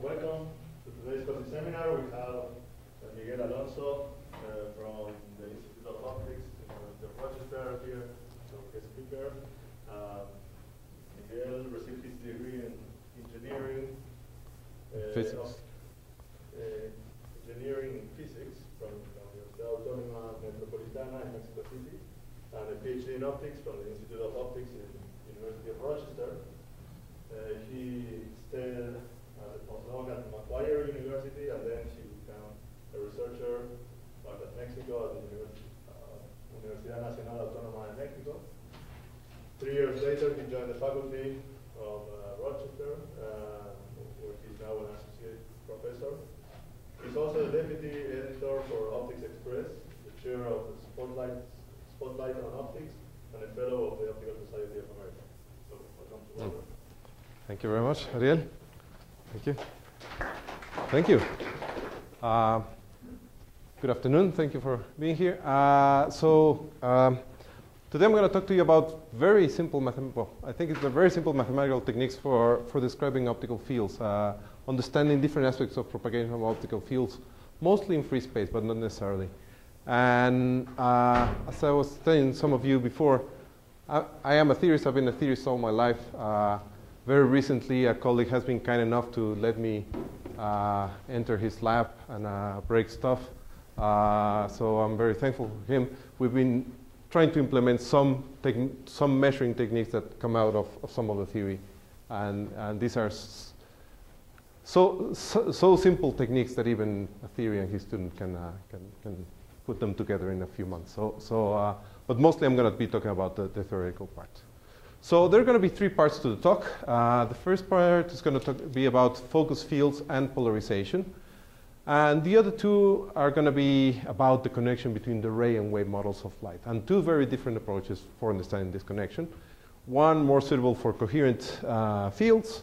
Welcome to today's COSI seminar. We have Miguel Alonso from the Institute of Optics in the University of Rochester here, so guest speaker. Miguel received his degree in engineering, physics. Engineering in physics from the Universidad Autónoma Metropolitana in Mexico City, and a PhD in optics from the Institute of Optics in the University of Rochester. He stayed as a postdoc at Maxwell University, and then he became a researcher back at Mexico at the Universidad Nacional Autónoma de Mexico. 3 years later, he joined the faculty of Rochester, where he's now an associate professor. He's also the deputy editor for Optics Express, the chair of the Spotlight on Optics, and a fellow of the Optical Society of America. So, welcome to Robert. Thank you very much, Ariel. Thank you. Thank you. Good afternoon. Thank you for being here. Today I'm going to talk to you about very simple very simple mathematical techniques for describing optical fields, understanding different aspects of propagation of optical fields, mostly in free space, but not necessarily. And as I was telling some of you before, I am a theorist. I've been a theorist all my life. Very recently, a colleague has been kind enough to let me enter his lab and break stuff. So I'm very thankful for him. We've been trying to implement some measuring techniques that come out of some of the theory. And these are so simple techniques that even a theory and his student can put them together in a few months. But mostly I'm going to be talking about the theoretical part. So there are going to be 3 parts to the talk. The first part is going to be about focus fields and polarization. And the other 2 are going to be about the connection between the ray and wave models of light. And 2 very different approaches for understanding this connection. One more suitable for coherent fields,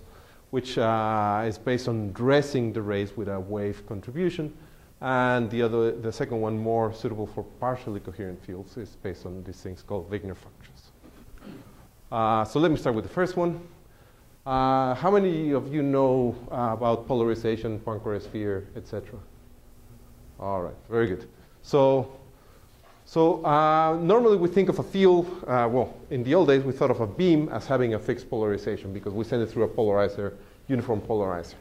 which is based on dressing the rays with a wave contribution. And the second one, more suitable for partially coherent fields, is based on these things called Wigner functions. So let me start with the first one. How many of you know about polarization, Poincare sphere, etc.? All right, very good. So normally we think of a field, well, in the old days we thought of a beam as having a fixed polarization because we send it through a polarizer, uniform polarizer.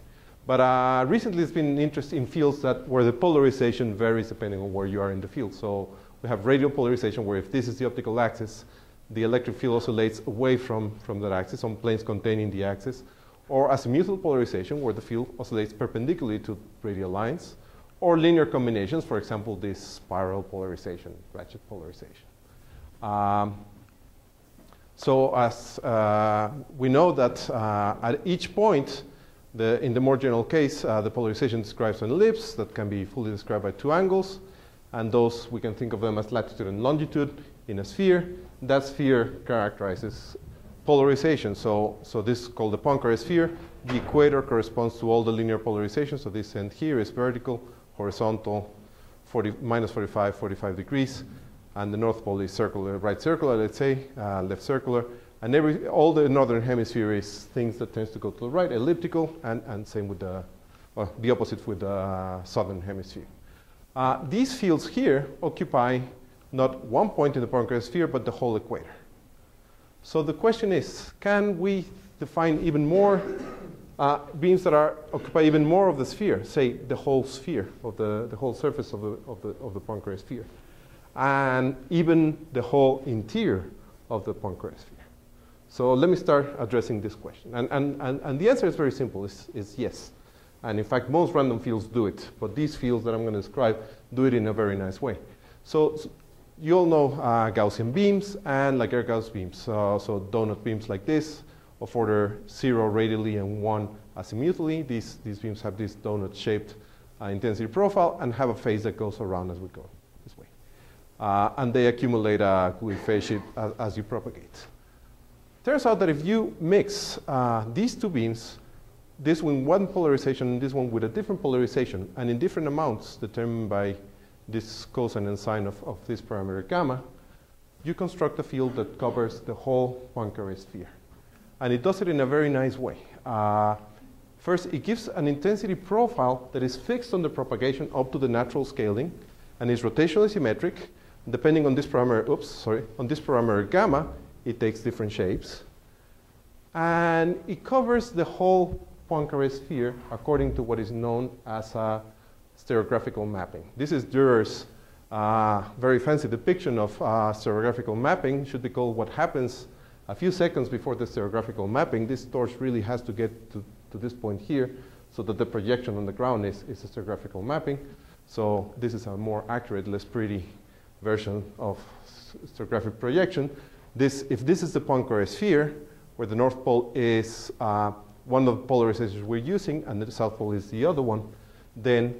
But recently there's been interest in fields where the polarization varies depending on where you are in the field. So we have radial polarization where if this is the optical axis, the electric field oscillates away from that axis on planes containing the axis, or azimuthal polarization, where the field oscillates perpendicularly to radial lines, or linear combinations, for example, this spiral polarization, ratchet polarization. So as we know that at each point, in the more general case, the polarization describes an ellipse that can be fully described by 2 angles, and those we can think of them as latitude and longitude in a sphere. That sphere characterizes polarization. So this is called the Poincare sphere. The equator corresponds to all the linear polarization. So this end here is vertical, horizontal, minus 45 degrees. And the North Pole is circular, right circular, let's say, left circular. And all the northern hemisphere is things that tends to go to the right, elliptical, and same with the opposite with the southern hemisphere. These fields here occupy not one point in the Poincare sphere, but the whole equator. So the question is, can we define even more beams that occupy even more of the sphere, say the whole sphere of the whole surface of the Poincare sphere, and even the whole interior of the Poincare sphere? So let me start addressing this question. And the answer is very simple, is yes. And in fact, most random fields do it, but these fields that I'm going to describe do it in a very nice way. So you all know Gaussian beams and Laguerre-Gaussian beams. So donut beams like this, of order 0 radially and 1 azimuthally. These beams have this donut-shaped intensity profile and have a phase that goes around as we go this way. And they accumulate a Coué phase shift as you propagate. Turns out that if you mix these 2 beams, this one one polarization and this one with a different polarization, and in different amounts determined by this cosine and sine of this parameter gamma, you construct a field that covers the whole Poincare sphere. And it does it in a very nice way. First, it gives an intensity profile that is fixed on the propagation up to the natural scaling and is rotationally symmetric. Depending on this parameter gamma, it takes different shapes. And it covers the whole Poincare sphere according to what is known as a stereographical mapping. This is Dürer's very fancy depiction of stereographical mapping. Should be called what happens a few seconds before the stereographical mapping. This torch really has to get to this point here so that the projection on the ground is a stereographical mapping. So this is a more accurate, less pretty version of stereographic projection. If this is the Poincare sphere, where the North Pole is one of the polarizations we're using and the South Pole is the other one, then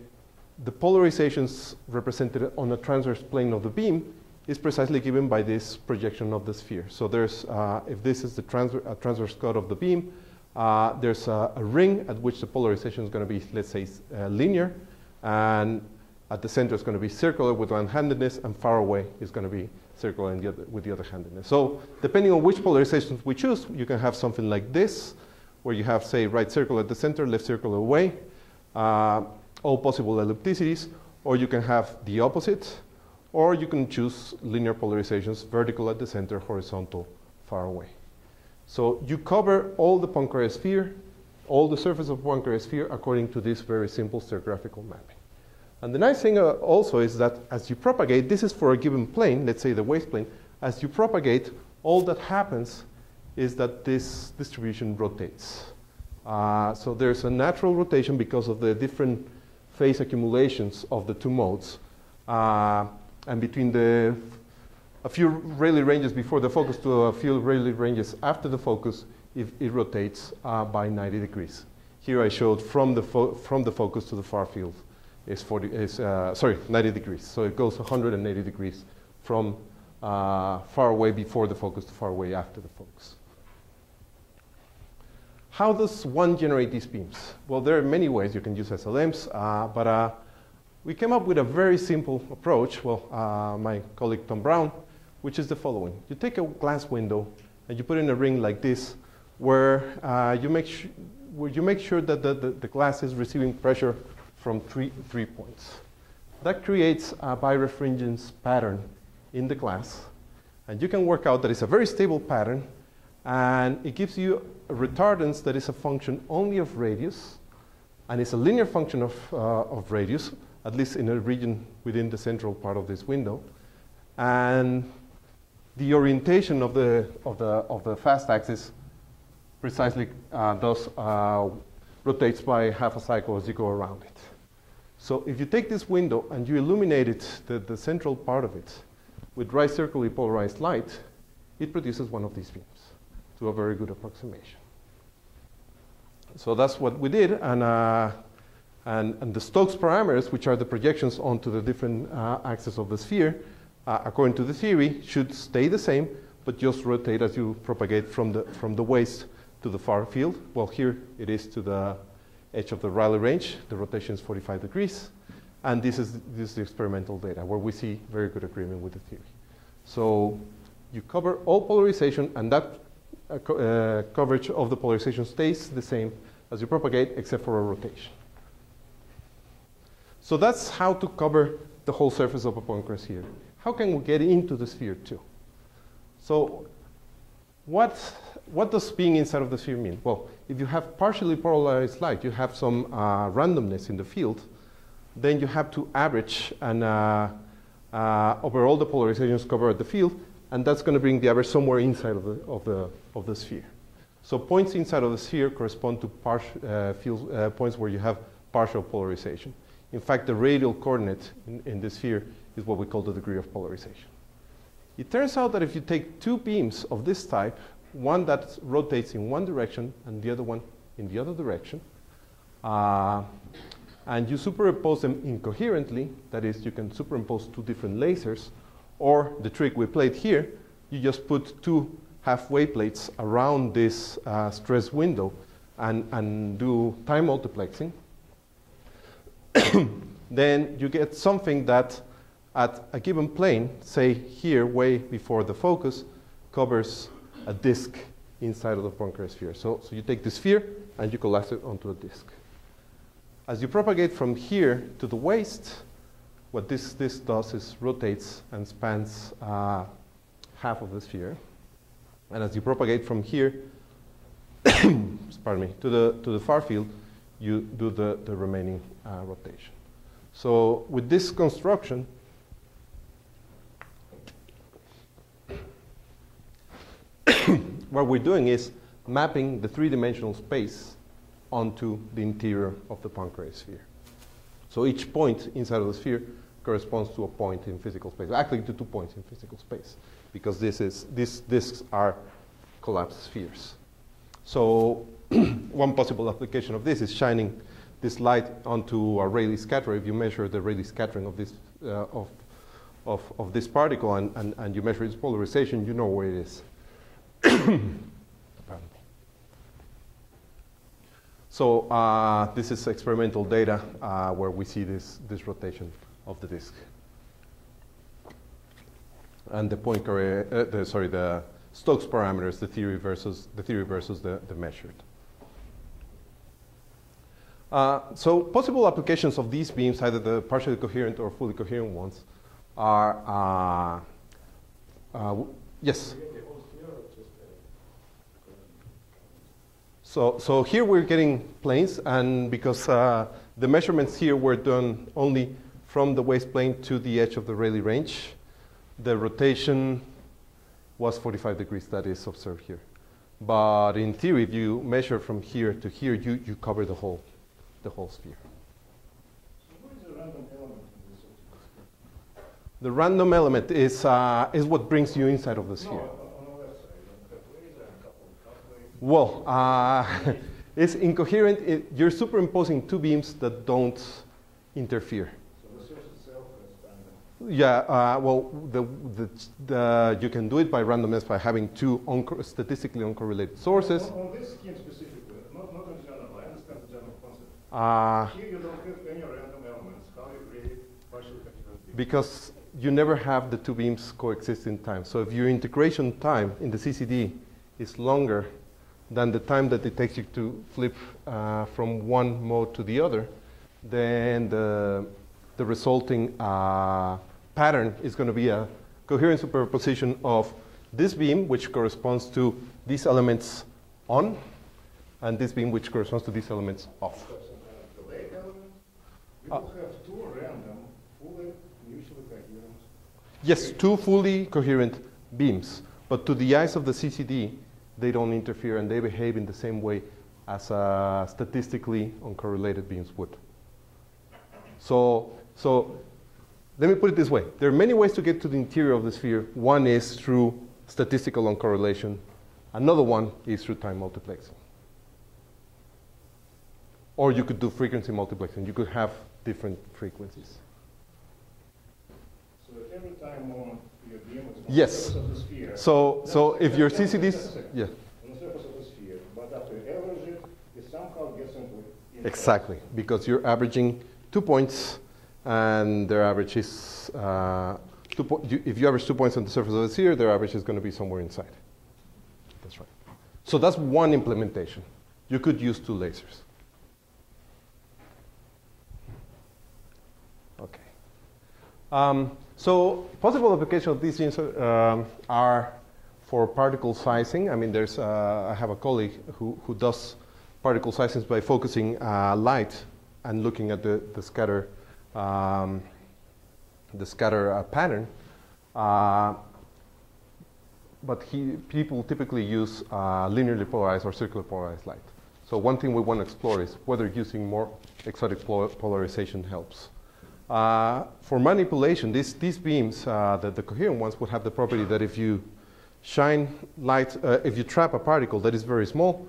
the polarizations represented on the transverse plane of the beam is precisely given by this projection of the sphere. So there's, if this is the transverse cut of the beam, there's a ring at which the polarization is going to be, let's say, linear, and at the center is going to be circular with one-handedness, and far away is going to be circular with the other-handedness. So depending on which polarizations we choose, you can have something like this, where you have, say, right circle at the center, left circle away, all possible ellipticities, or you can have the opposite, or you can choose linear polarizations, vertical at the center, horizontal far away. So you cover all the Poincare sphere, all the surface of Poincare sphere according to this very simple stereographical mapping. And the nice thing also is that as you propagate, this is for a given plane, let's say the waist plane, as you propagate, all that happens is that this distribution rotates. So there's a natural rotation because of the different phase accumulations of the two modes. And between a few Rayleigh ranges before the focus to a few Rayleigh ranges after the focus, it rotates by 90 degrees. Here I showed from the focus to the far field is 90 degrees. So it goes 180 degrees from far away before the focus to far away after the focus. How does one generate these beams? Well, there are many ways. You can use SLMs, but we came up with a very simple approach, my colleague Tom Brown, which is the following. You take a glass window and you put in a ring like this where you make sure that the glass is receiving pressure from three points. That creates a birefringence pattern in the glass. And you can work out that it's a very stable pattern, and it gives you a retardance that is a function only of radius, and it's a linear function of radius, at least in a region within the central part of this window. And the orientation of the fast axis precisely rotates by half a cycle as you go around it. So if you take this window and you illuminate it, the central part of it, with right circularly polarized light, it produces one of these beams to a very good approximation. So that's what we did, and the Stokes parameters, which are the projections onto the different axes of the sphere, according to the theory, should stay the same, but just rotate as you propagate from the waist to the far field. Well, here it is to the edge of the Rayleigh range. The rotation is 45 degrees. And this is the experimental data where we see very good agreement with the theory. So you cover all polarization, and that coverage of the polarization stays the same as you propagate, except for a rotation. So that's how to cover the whole surface of a Poincare sphere. How can we get into the sphere too? So what does being inside of the sphere mean? Well, if you have partially polarized light, you have some randomness in the field, then you have to average and over all the polarizations covered at the field, and that's going to bring the average somewhere inside of the sphere. So points inside of the sphere correspond to points where you have partial polarization. In fact, the radial coordinate in the sphere is what we call the degree of polarization. It turns out that if you take two beams of this type, one that rotates in one direction and the other one in the other direction, and you superimpose them incoherently, that is, you can superimpose two different lasers, or the trick we played here, you just put two halfway plates around this stress window and do time multiplexing, then you get something that at a given plane, say here way before the focus, covers a disk inside of the Poincare sphere. So you take the sphere, and you collapse it onto a disk. As you propagate from here to the waist, what this does is rotates and spans half of the sphere. And as you propagate from here, pardon me, to the far field, you do the remaining rotation. So with this construction, what we're doing is mapping the three-dimensional space onto the interior of the Poincare sphere. So each point inside of the sphere corresponds to a point in physical space, actually to 2 points in physical space, because these disks are collapsed spheres. So one possible application of this is shining this light onto a Rayleigh scatterer. If you measure the Rayleigh scattering of this of this particle and you measure its polarization, you know where it is. So this is experimental data where we see this rotation of the disk. And the Poincare, the Stokes parameters, the theory versus the measured. So possible applications of these beams, either the partially coherent or fully coherent ones, are yes. So here we're getting planes, and because the measurements here were done only from the waist plane to the edge of the Rayleigh range, the rotation was 45 degrees that is observed here. But in theory, if you measure from here to here, you cover the whole sphere. So what is the random element in this sphere? The random element is what brings you inside of the sphere. No, on the left side, on the laser and couple Well, it's incoherent. You're superimposing two beams that don't interfere. So the source itself is random. Yeah, well, you can do it by randomness by having two statistically uncorrelated sources. On this scheme specifically, not in general, I understand the general concept. Here you don't have any random elements. How you create partially coherent beams? Because you never have the two beams coexist in time. So if your integration time in the CCD is longer than the time that it takes you to flip from one mode to the other, then the resulting pattern is going to be a coherent superposition of this beam, which corresponds to these elements on, and this beam, which corresponds to these elements off. Delay element? You will have two random, fully mutually coherent. Yes, two fully coherent beams, but to the eyes of the CCD, they don't interfere and they behave in the same way as statistically uncorrelated beams would. So let me put it this way. There are many ways to get to the interior of the sphere. One is through statistical uncorrelation. Another one is through time multiplexing. Or you could do frequency multiplexing. You could have different frequencies. So at every time moment your beam is on Yes. the surface of the sphere. So if your CCDs, yeah. On the surface of the sphere, but after you average it, it somehow gets into Exactly, because you're averaging 2 points, and their average is, if you average 2 points on the surface of the sphere, their average is going to be somewhere inside. That's right. So that's one implementation. You could use two lasers. Okay. So possible applications of these beams are for particle sizing. I mean, I have a colleague who does particle sizing by focusing light and looking at the scatter pattern. But people typically use linearly polarized or circular polarized light. So one thing we want to explore is whether using more exotic polarization helps. For manipulation, these beams, the coherent ones, would have the property that if you shine light, if you trap a particle that is very small,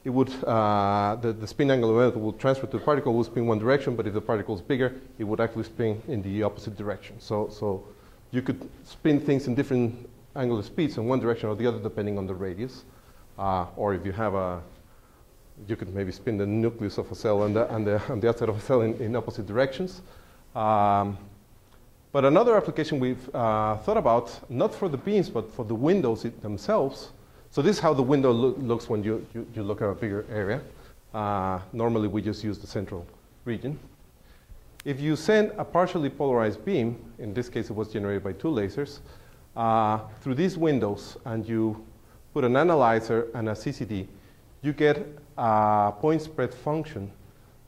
it would, the spin angle of it will transfer to the particle, will spin one direction, but if the particle is bigger, it would actually spin in the opposite direction. So you could spin things in different angular speeds in one direction or the other depending on the radius. Or if you have you could maybe spin the nucleus of a cell and the outside of a cell in opposite directions. But another application we've thought about, not for the beams, but for the windows themselves. So this is how the window looks when you look at a bigger area. Normally, we just use the central region. If you send a partially polarized beam, in this case, it was generated by 2 lasers, through these windows, and you put an analyzer and a CCD, you get a point spread function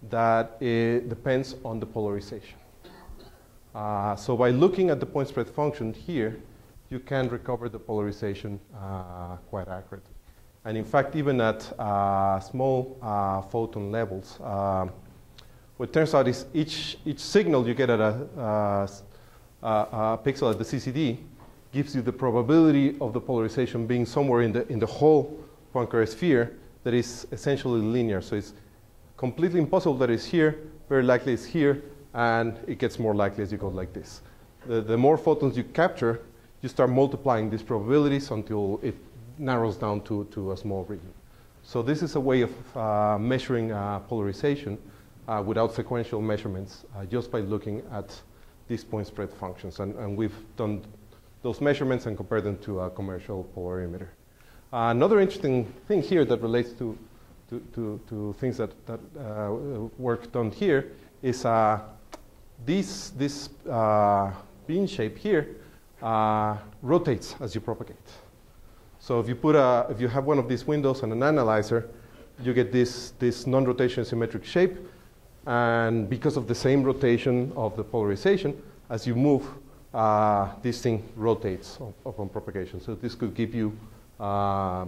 that depends on the polarization. So by looking at the point spread function here, you can recover the polarization quite accurately. And in fact, even at small photon levels, what turns out is each signal you get at a pixel at the CCD gives you the probability of the polarization being somewhere in the whole Poincare sphere that is essentially linear. So it's completely impossible that it's here, very likely it's here, and it gets more likely as you go like this. The more photons you capture, you start multiplying these probabilities until it narrows down to a small region. So this is a way of measuring polarization without sequential measurements, just by looking at these point spread functions. And we've done those measurements and compared them to a commercial polarimeter. Another interesting thing here that relates to things that work done here is this beam shape here rotates as you propagate. So if you have one of these windows and an analyzer, you get this non-rotation symmetric shape, and because of the same rotation of the polarization, as you move, this thing rotates upon propagation. So this could give you, by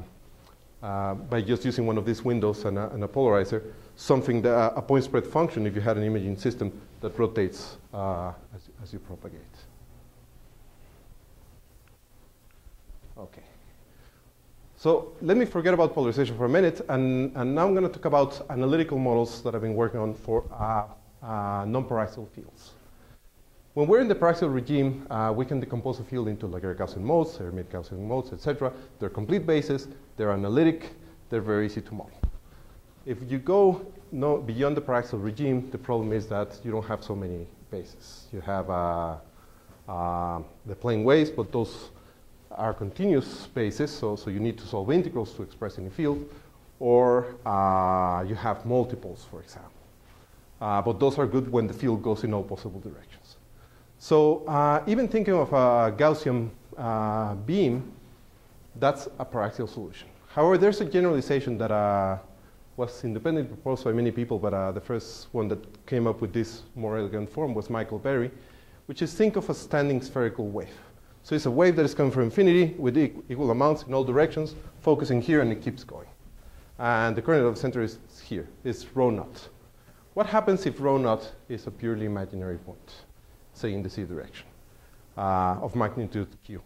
just using one of these windows and a polarizer, something that a point spread function if you had an imaging system that rotates as you propagate. Okay. So let me forget about polarization for a minute, and now I'm going to talk about analytical models that I've been working on for nonparaxial fields. When we're in the paraxial regime, we can decompose a field into Laguerre-Gaussian modes, Hermite Gaussian modes, etc. They're complete bases, they're analytic, they're very easy to model. If you go beyond the paraxial regime, the problem is that you don't have so many bases. You have the plane waves, but those are continuous spaces, so you need to solve integrals to express any field, or you have multiples, for example. But those are good when the field goes in all possible directions. So even thinking of a Gaussian beam, that's a paraxial solution. However, there's a generalization that was independently proposed by many people, but the first one that came up with this more elegant form was Michael Berry, which is think of a standing spherical wave. So it's a wave that is coming from infinity with equal amounts in all directions, focusing here, and it keeps going. And the coordinate of the center is here, it's rho naught. What happens if rho naught is a purely imaginary point, say in the z direction, of magnitude q?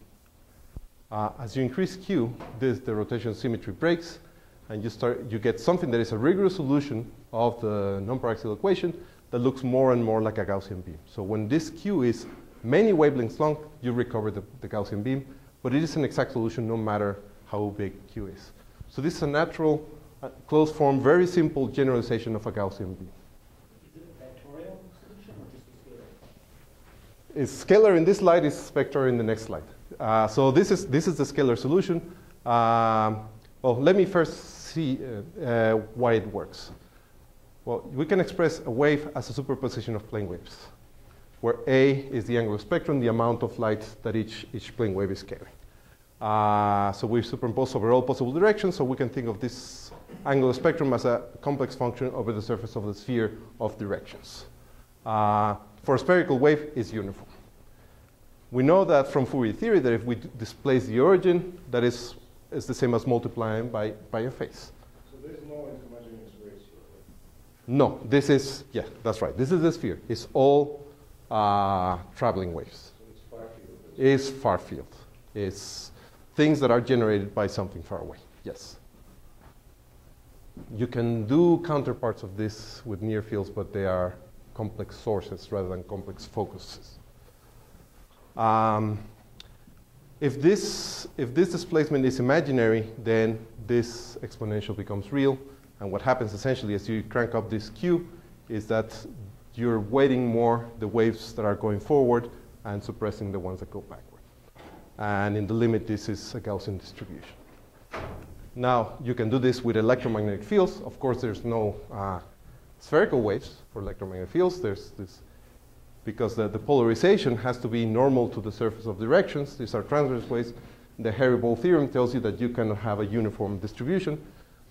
As you increase q, the rotation symmetry breaks, and you get something that is a rigorous solution of the nonparaxial equation that looks more and more like a Gaussian beam. So when this q is many wavelengths long, you recover the Gaussian beam, but it is an exact solution no matter how big q is. So this is a natural, closed form, very simple generalization of a Gaussian beam. Is it a vectorial solution or just a scalar? It's scalar in this slide, is vector in the next slide. So this is the scalar solution. Well, let me first see why it works. Well, we can express a wave as a superposition of plane waves, where A is the angular spectrum, the amount of light that each plane wave is carrying. So we superimpose over all possible directions, so we can think of this angular spectrum as a complex function over the surface of the sphere of directions. For a spherical wave, it's uniform. We know that from Fourier theory that if we displace the origin, that is the same as multiplying by a phase. So there's no intermogenous ratio? No, this is, yeah, that's right. This is the sphere. It's all traveling waves. So it's far field? It's far field. It's things that are generated by something far away, yes. You can do counterparts of this with near fields, but they are complex sources rather than complex focuses. If this displacement is imaginary, then this exponential becomes real. And what happens essentially as you crank up this q is that you're weighting more the waves that are going forward and suppressing the ones that go backward. And in the limit, this is a Gaussian distribution. Now, you can do this with electromagnetic fields. Of course, there's no spherical waves for electromagnetic fields. There's this, because the polarization has to be normal to the surface of directions. These are transverse waves. The Airy theorem tells you that you cannot have a uniform distribution.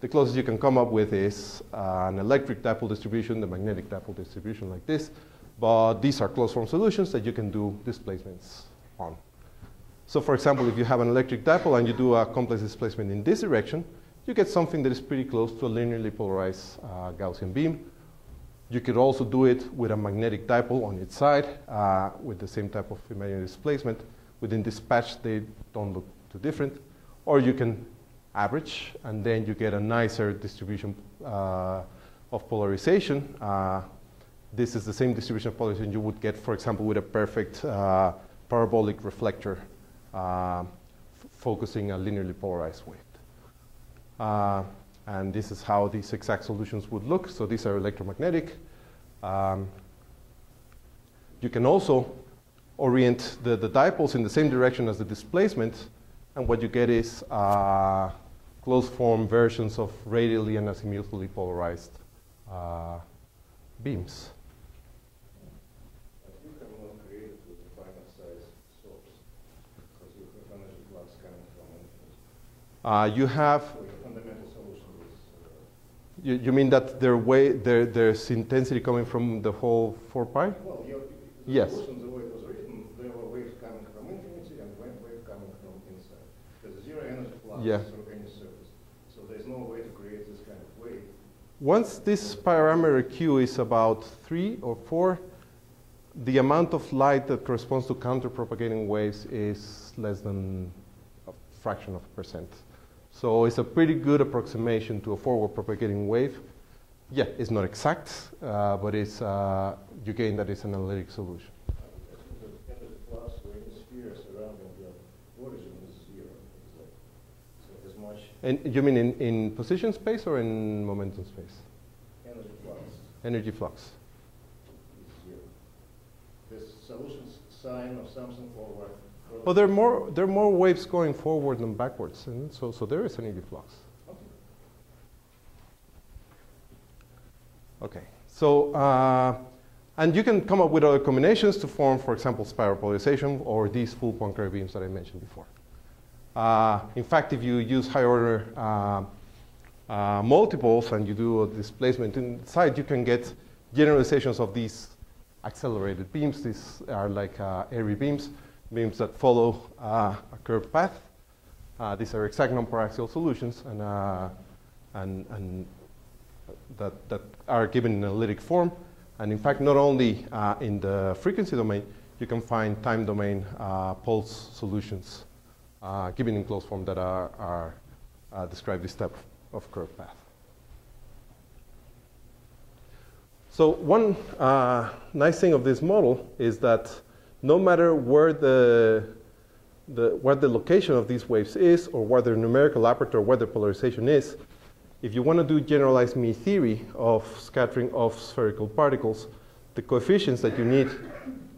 The closest you can come up with is an electric dipole distribution, the magnetic dipole distribution like this. But these are closed form solutions that you can do displacements on. So for example, if you have an electric dipole and you do a complex displacement in this direction, you get something that is pretty close to a linearly polarized Gaussian beam. You could also do it with a magnetic dipole on its side with the same type of imaginary displacement. Within this patch, they don't look too different. Or you can average, and then you get a nicer distribution of polarization. This is the same distribution of polarization you would get, for example, with a perfect parabolic reflector focusing a linearly polarized wave. And this is how these exact solutions would look. So these are electromagnetic. You can also orient the dipoles in the same direction as the displacement, and what you get is closed form versions of radially and azimuthally polarized beams. But you cannot create it with a finite size source, because you have energy flux coming from infinity. You have. So your fundamental solution is. You mean that there's intensity coming from the whole 4 pi? Well, the yes. solution, the way it was written, there were waves coming from infinity and wave coming from inside. There's zero energy flux through any surface. So there's no way to create this kind of wave. Once this parameter Q is about 3 or 4, the amount of light that corresponds to counter-propagating waves is less than a fraction of a percent. So it's a pretty good approximation to a forward propagating wave. Yeah, it's not exact, but it's, you gain that it's an analytic solution. I think the energy flux for any sphere surrounding the origin is zero. So as much. And you mean in position space or in momentum space? Energy flux. Energy flux. Is zero. This solution's sign or something forward. Well, there are more waves going forward than backwards, and so there is energy flux. Okay, so and you can come up with other combinations to form, for example, spiral polarization or these full Poincare beams that I mentioned before. In fact, if you use high order multiples and you do a displacement inside, you can get generalizations of these accelerated beams. These are like Airy beams that follow a curved path. These are exact nonparaxial solutions, and that are given in analytic form. And in fact, not only in the frequency domain, you can find time domain pulse solutions given in closed form that are describe this type of curved path. So one nice thing of this model is that no matter where the location of these waves is, or where the numerical aperture, or where the polarization is, if you want to do generalized Mie theory of scattering of spherical particles, the coefficients that you need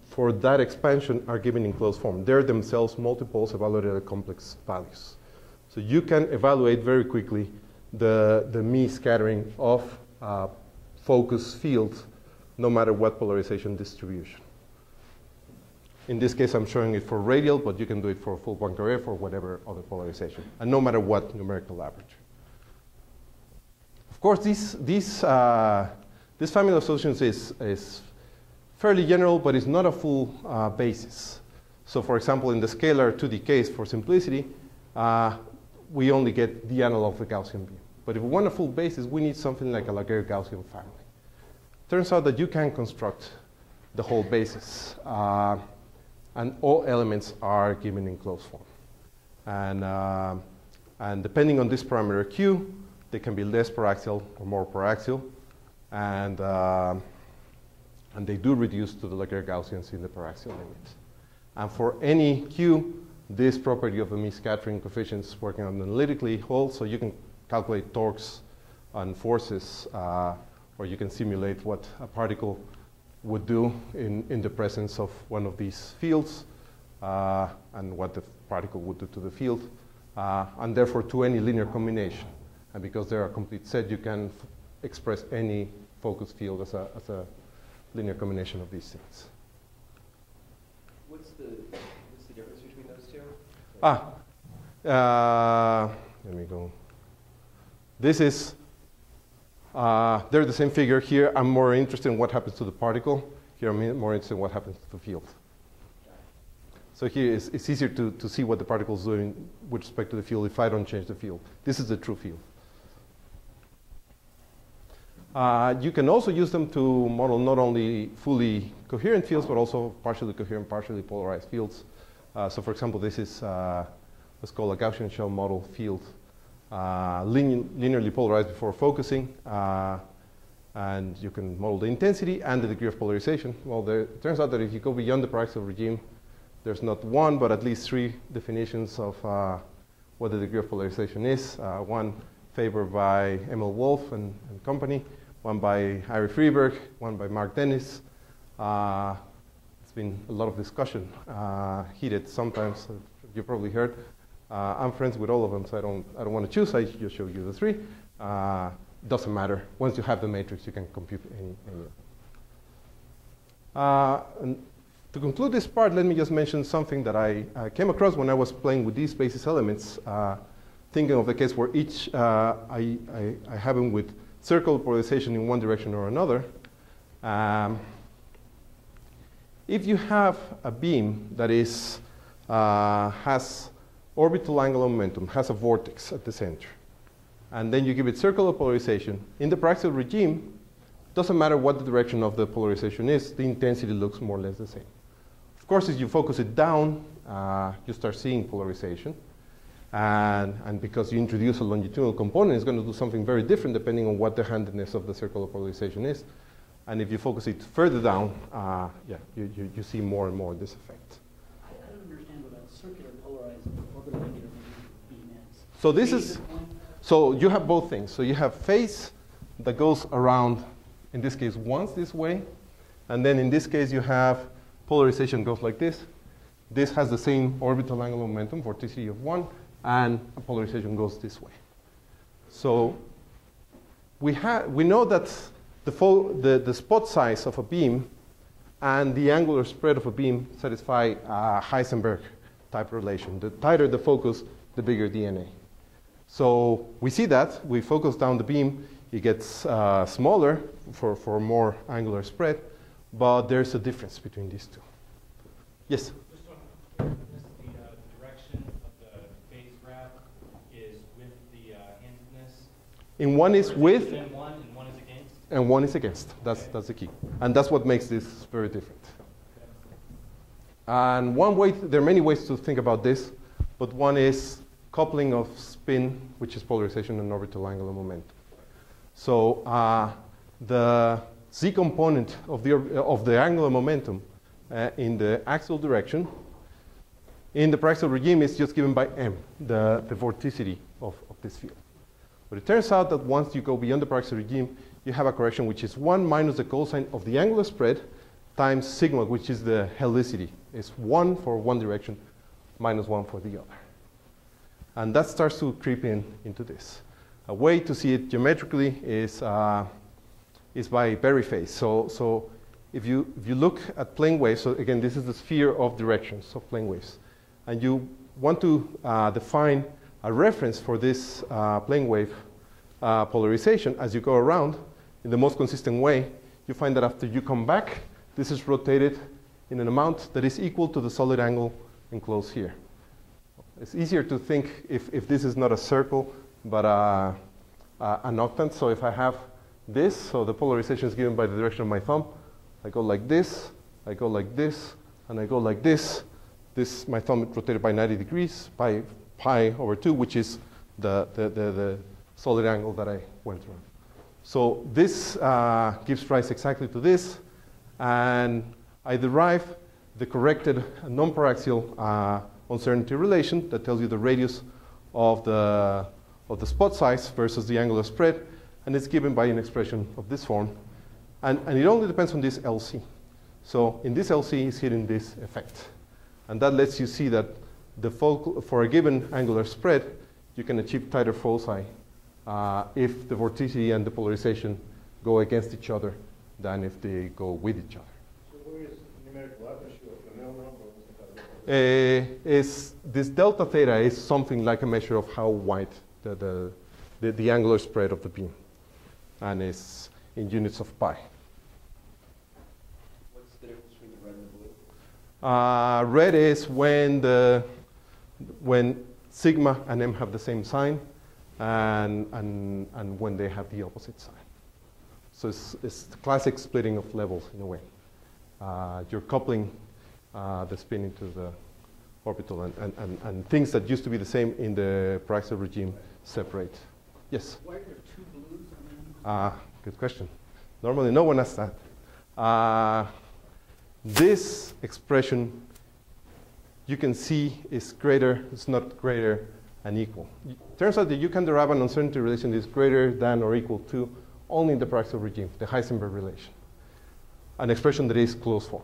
for that expansion are given in closed form. They're themselves multiples evaluated at complex values. So you can evaluate very quickly the Mie scattering of focus fields, no matter what polarization distribution. In this case, I'm showing it for radial, but you can do it for full Poincare for whatever other polarization, and no matter what numerical aperture. Of course, this family of solutions is fairly general, but it's not a full basis. So for example, in the scalar 2D case, for simplicity, we only get the analog of the Gaussian beam. But if we want a full basis, we need something like a Laguerre-Gaussian family. Turns out that you can construct the whole basis. And all elements are given in closed form. And depending on this parameter Q, they can be less paraxial or more paraxial. And they do reduce to the Laguerre-Gaussians in the paraxial limit. And for any Q, this property of the Mie scattering coefficients working analytically holds, so you can calculate torques and forces, or you can simulate what a particle would do in the presence of one of these fields, and what the particle would do to the field. and therefore to any linear combination. And because they're a complete set, you can express any focus field as a linear combination of these things. What's the difference between those two? Let me go. This is, they're the same figure. Here I'm more interested in what happens to the particle. Here I'm more interested in what happens to the field. So here it's easier to see what the particle is doing with respect to the field if I don't change the field. This is the true field. You can also use them to model not only fully coherent fields, but also partially coherent, partially polarized fields. So for example, this is what's called a Gaussian shell model field, linearly polarized before focusing. And you can model the intensity and the degree of polarization. Well, it turns out that if you go beyond the paraxial regime, there's not one, but at least three definitions of what the degree of polarization is. One favored by Emil Wolf and company, one by Airy Freeberg, one by Mark Dennis. It's been a lot of discussion, heated sometimes, you probably heard. I'm friends with all of them, so I don't want to choose. I just show you the three. Doesn't matter. Once you have the matrix, you can compute any. And to conclude this part, let me just mention something that I came across when I was playing with these basis elements, thinking of the case where each I have them with circular polarization in one direction or another. If you have a beam that is has orbital angular momentum, has a vortex at the center, and then you give it circular polarization, in the paraxial regime, doesn't matter what the direction of the polarization is, the intensity looks more or less the same. Of course, as you focus it down, you start seeing polarization. And because you introduce a longitudinal component, it's going to do something very different depending on what the handedness of the circular polarization is. And if you focus it further down, you see more and more this effect. I don't understand what a circular polarized orbital angular beam is. So this is, so you have both things. So you have phase that goes around, in this case, once this way. And then in this case, you have polarization goes like this. This has the same orbital angular momentum, vorticity of 1, and a polarization goes this way. So we know that the spot size of a beam and the angular spread of a beam satisfy a Heisenberg type relation. The tighter the focus, the bigger the NA. So we see that. We focus down the beam. It gets smaller for more angular spread. But there's a difference between these two. Yes? Just on the direction of the phase graph is with the handedness. In one is with. And one is against. And one is against. That's the key. And that's what makes this very different. Okay. And one way, there are many ways to think about this, but one is coupling of spin, which is polarization and orbital angular momentum. So the z component of the angular momentum in the axial direction in the paraxial regime is just given by m, the vorticity of this field. But it turns out that once you go beyond the paraxial regime, you have a correction which is 1 minus the cosine of the angular spread times sigma, which is the helicity. It's 1 for one direction minus 1 for the other. And that starts to creep into this. A way to see it geometrically is by Berry phase. So if you look at plane waves, so again, this is the sphere of directions of plane waves, and you want to define a reference for this plane wave polarization as you go around in the most consistent way, you find that after you come back, this is rotated in an amount that is equal to the solid angle enclosed here. It's easier to think if this is not a circle, but an octant. So if I have this, so the polarization is given by the direction of my thumb. I go like this, I go like this, and I go like this. This, my thumb is rotated by 90 degrees, by pi over 2, which is the solid angle that I went through. So this gives rise exactly to this, and I derive the corrected non-paraxial uncertainty relation that tells you the radius of the spot size versus the angular spread, and it's given by an expression of this form. And it only depends on this LC. So in this LC is hidden this effect. And that lets you see that for a given angular spread, you can achieve tighter foci if the vorticity and the polarization go against each other than if they go with each other. So where is numerical aperture of Fresnel number? Is this delta theta is something like a measure of how wide the angular spread of the beam, and is in units of pi. What's the difference between the red and the blue? Red is when sigma and m have the same sign, and when they have the opposite sign. So it's the classic splitting of levels in a way. You're coupling the spin into the orbital, and things that used to be the same in the paraxial regime separate. Yes? Why are there two blues on the Good question. Normally no one asks that. This expression you can see is greater, it's not greater and equal. It turns out that you can derive an uncertainty relation that is greater than or equal to only in the paraxial regime, the Heisenberg relation, an expression that is closed form.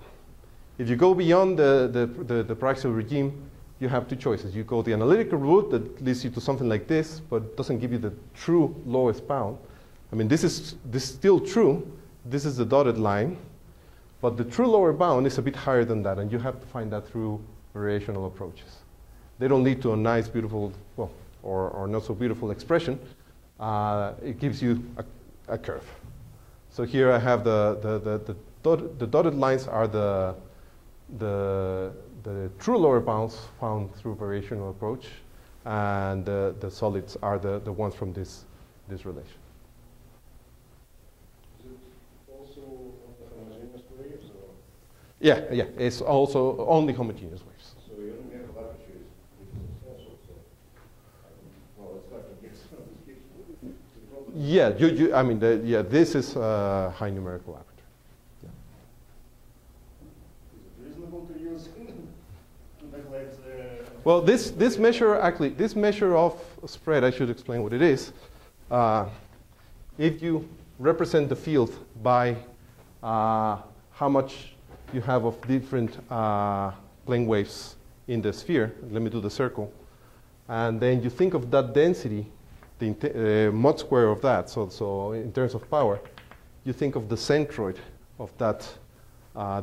If you go beyond the paraxial regime, you have two choices. You go the analytical route that leads you to something like this, but doesn't give you the true lowest bound. I mean, this is still true. This is the dotted line, but the true lower bound is a bit higher than that, and you have to find that through variational approaches. They don't lead to a nice, beautiful, well, or not so beautiful expression. It gives you a curve. So here I have the dotted lines are the true lower bounds found through variational approach, and the solids are the ones from this relation. Is it also homogeneous waves? Or? Yeah, it's also only homogeneous waves. So your numerical aperture is substantial. So, well, it's hard to guess. Yeah, I mean, this is high numerical aperture. To use well, this measure of spread, I should explain what it is. If you represent the field by how much you have of different plane waves in the sphere, let me do the circle, and then you think of that density, the mod square of that, so in terms of power, you think of the centroid of that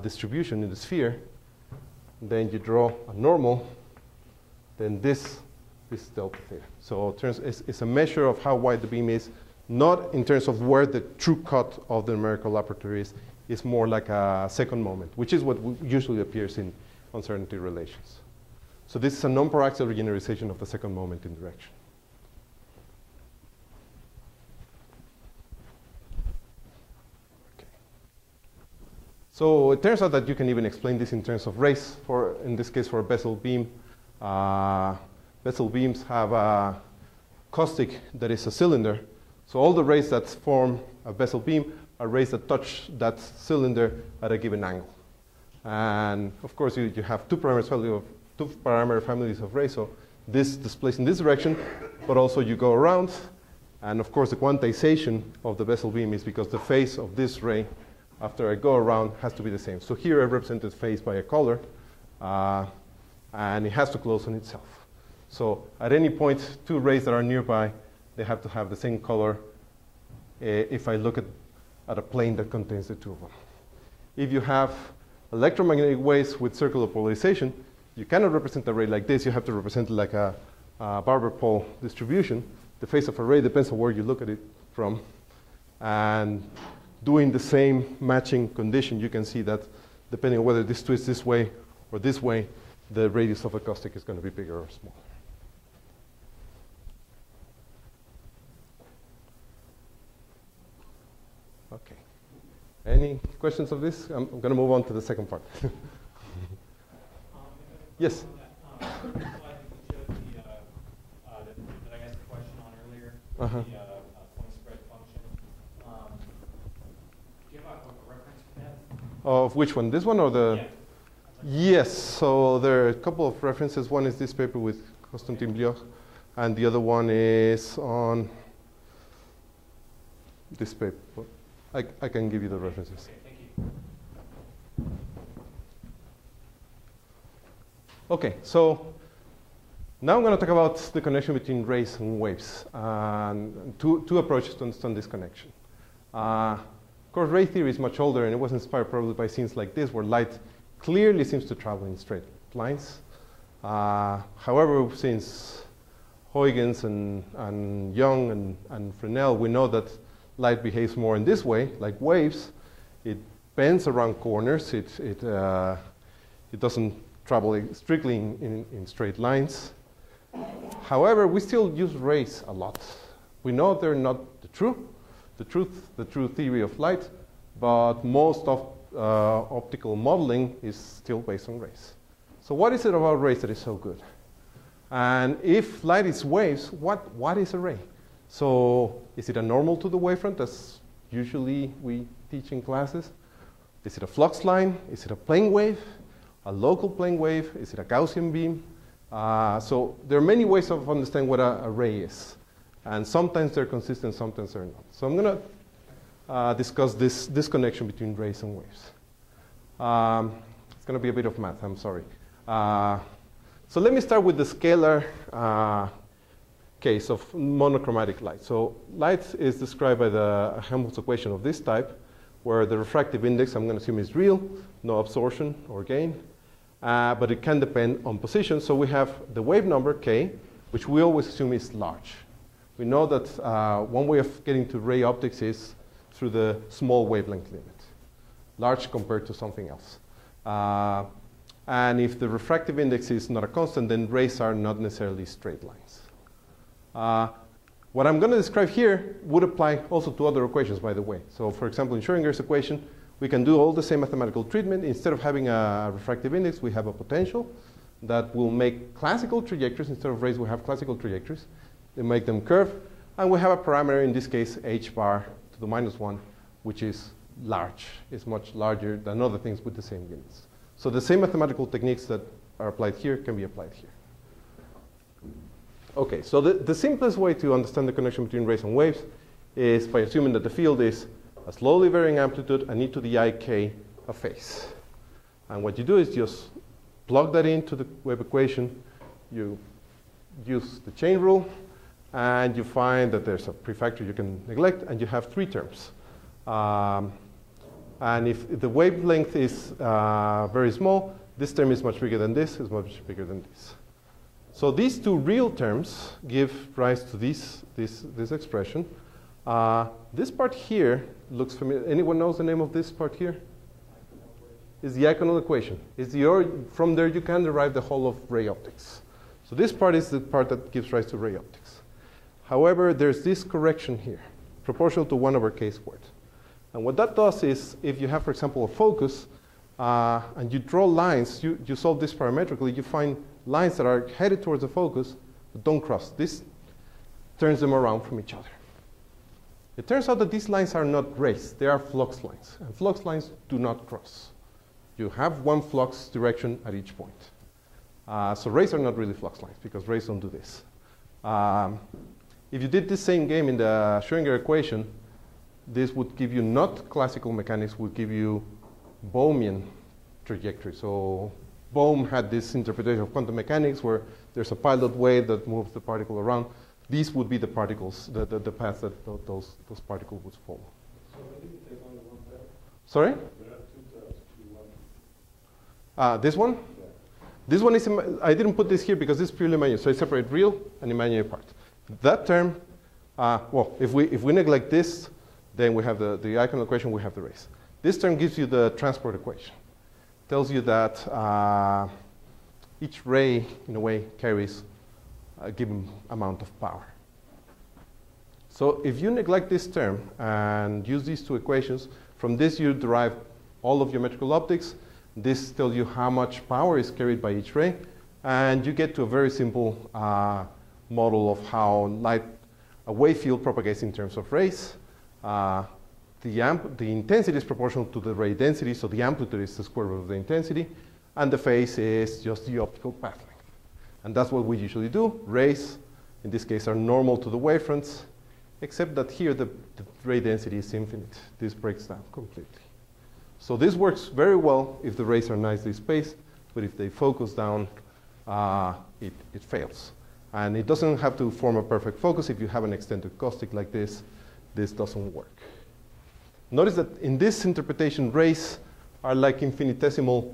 distribution in the sphere. Then you draw a normal, then this is delta theta. So it's a measure of how wide the beam is, not in terms of where the true cut of the numerical aperture is. It's more like a second moment, which is what usually appears in uncertainty relations. So this is a nonparaxial regenerization of the second moment in direction. So it turns out that you can even explain this in terms of rays, in this case for a Bessel beam. Bessel beams have a caustic that is a cylinder. So all the rays that form a Bessel beam are rays that touch that cylinder at a given angle. And of course you have two parameter families of rays. So this displays in this direction, but also you go around. And of course the quantization of the Bessel beam is because the phase of this ray after I go around has to be the same. So here I represented phase by a color, and it has to close on itself. So at any point, two rays that are nearby, they have to have the same color if I look at a plane that contains the two of them. If you have electromagnetic waves with circular polarization, you cannot represent a ray like this. You have to represent it like a barber pole distribution. The phase of a ray depends on where you look at it from. And doing the same matching condition, you can see that depending on whether this twists this way or this way, the radius of a caustic is going to be bigger or smaller. Okay. Any questions of this? I'm going to move on to the second part. Yes? I think you showed that I asked a question on earlier, Uh-huh. the point spread function. Do you have a reference for that? Of which one? This one or the? Yeah. Yes. So there are a couple of references. One is this paper with Constantin Blioch, and the other one is on this paper. I can give you the references. Okay, thank you. Okay, so Now I'm going to talk about the connection between rays and waves, and two approaches to understand this connection. Of course, ray theory is much older, and it was inspired probably by scenes like this, where light clearly seems to travel in straight lines. However, since Huygens and Young and Fresnel, we know that light behaves more in this way, like waves. It bends around corners. It doesn't travel strictly in straight lines. However, we still use rays a lot. We know they're not the true theory of light, but most of optical modeling is still based on rays. So what is it about rays that is so good? And if light is waves, what is a ray? So is it a normal to the wavefront, as usually we teach in classes? Is it a flux line? Is it a plane wave? A local plane wave? Is it a Gaussian beam? So there are many ways of understanding what a ray is. And sometimes they're consistent, sometimes they're not. So I'm going to discuss this connection between rays and waves. It's going to be a bit of math, I'm sorry. So let me start with the scalar case of monochromatic light. So light is described by the Helmholtz equation of this type, where the refractive index, I'm going to assume, is real, no absorption or gain. But it can depend on position. So we have the wave number, k, which we always assume is large. We know that one way of getting to ray optics is through the small wavelength limit, large compared to something else. And if the refractive index is not a constant, then rays are not necessarily straight lines. What I'm going to describe here would apply also to other equations, by the way. So for example, in Schrödinger's equation, we can do all the same mathematical treatment. Instead of having a refractive index, we have a potential that will make classical trajectories. Instead of rays, we have classical trajectories. They make them curve. And we have a parameter, in this case, h bar to the -1, which is large. It's much larger than other things with the same units. So the same mathematical techniques that are applied here can be applied here. OK, so the simplest way to understand the connection between rays and waves is by assuming that the field is a slowly varying amplitude and e to the ik a phase. And what you do is just plug that into the wave equation. You use the chain rule, and you find that there's a prefactor you can neglect, and you have 3 terms. And if the wavelength is very small, this term is much bigger than this, is much bigger than this. So these 2 real terms give rise to this expression. This part here looks familiar. Anyone knows the name of this part here? Is the Eikenel equation. From there you can derive the whole of ray optics. So this part is the part that gives rise to ray optics. However, there's this correction here, proportional to 1/k². And what that does is, if you have, for example, a focus, and you draw lines, you solve this parametrically, you find lines that are headed towards the focus, but don't cross. This turns them around from each other. It turns out that these lines are not rays, they are flux lines. And flux lines do not cross. You have one flux direction at each point. So rays are not really flux lines, because rays don't do this. If you did the same game in the Schrödinger equation, this would give you not classical mechanics, would give you Bohmian trajectory. So Bohm had this interpretation of quantum mechanics where there's a pilot wave that moves the particle around. These would be the particles, the path that those particles would follow. So maybe you take only one pair? Sorry? There are 2 terms to one. This one? Yeah. This one is, I didn't put this here because it's purely imaginary. So I separate real and imaginary part. That term, well, if we neglect this, then we have the Eikenel equation, we have the rays. This term gives you the transport equation. Tells you that each ray, in a way, carries a given amount of power. So if you neglect this term and use these 2 equations, from this you derive all of geometrical optics. This tells you how much power is carried by each ray. And you get to a very simple model of how a wave field propagates in terms of rays. The intensity is proportional to the ray density, so the amplitude is the square root of the intensity, and the phase is just the optical path length. And that's what we usually do. Rays, in this case, are normal to the wavefronts, except that here the ray density is infinite. This breaks down completely. So this works very well if the rays are nicely spaced, but if they focus down, it fails. And it doesn't have to form a perfect focus. If you have an extended caustic like this doesn't work. Notice that in this interpretation, rays are like infinitesimal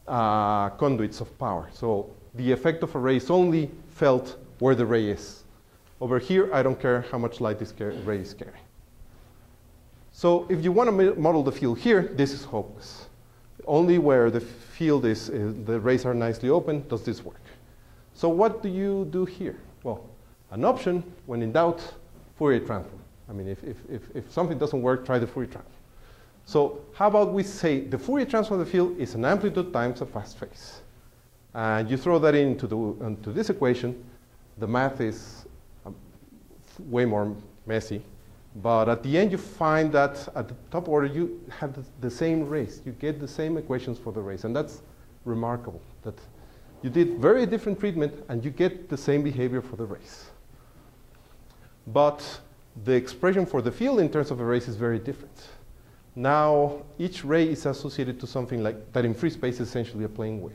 conduits of power. So the effect of a ray is only felt where the ray is. Over here, I don't care how much light this ray is carrying. So if you want to model the field here, this is hopeless. Only where the field is, the rays are nicely open, does this work. So what do you do here? Well, an option, when in doubt, Fourier transform. I mean, if something doesn't work, try the Fourier transform. So how about we say the Fourier transform of the field is an amplitude times a fast phase. And you throw that into this equation. The math is way more messy. But at the end, you find that at the top order, you have the same rays. You get the same equations for the rays. And that's remarkable, that you did very different treatment, and you get the same behavior for the rays. But the expression for the field in terms of the rays is very different. Now, each ray is associated to something like that in free space is essentially a plane wave.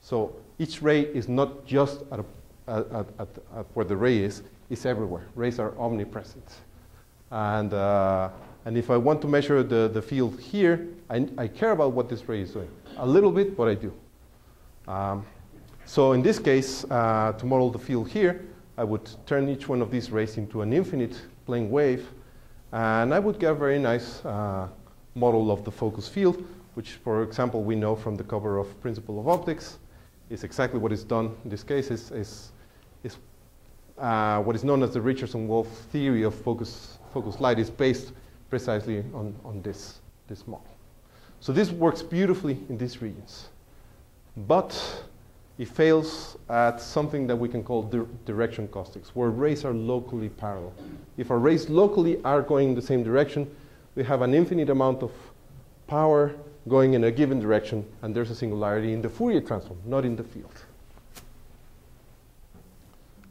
So each ray is not just at where the ray is, it's everywhere. Rays are omnipresent. And if I want to measure the field here, I care about what this ray is doing. A little bit, but I do. So in this case, to model the field here, I would turn each one of these rays into an infinite plane wave, and I would get a very nice model of the focus field, which, for example, we know from the cover of Principle of Optics, is exactly what is done in this case, is what is known as the Richardson-Wolff theory of focus light is based precisely on this model. So this works beautifully in these regions. But it fails at something that we can call direction caustics, where rays are locally parallel. If our rays locally are going in the same direction, we have an infinite amount of power going in a given direction, and there's a singularity in the Fourier transform, not in the field.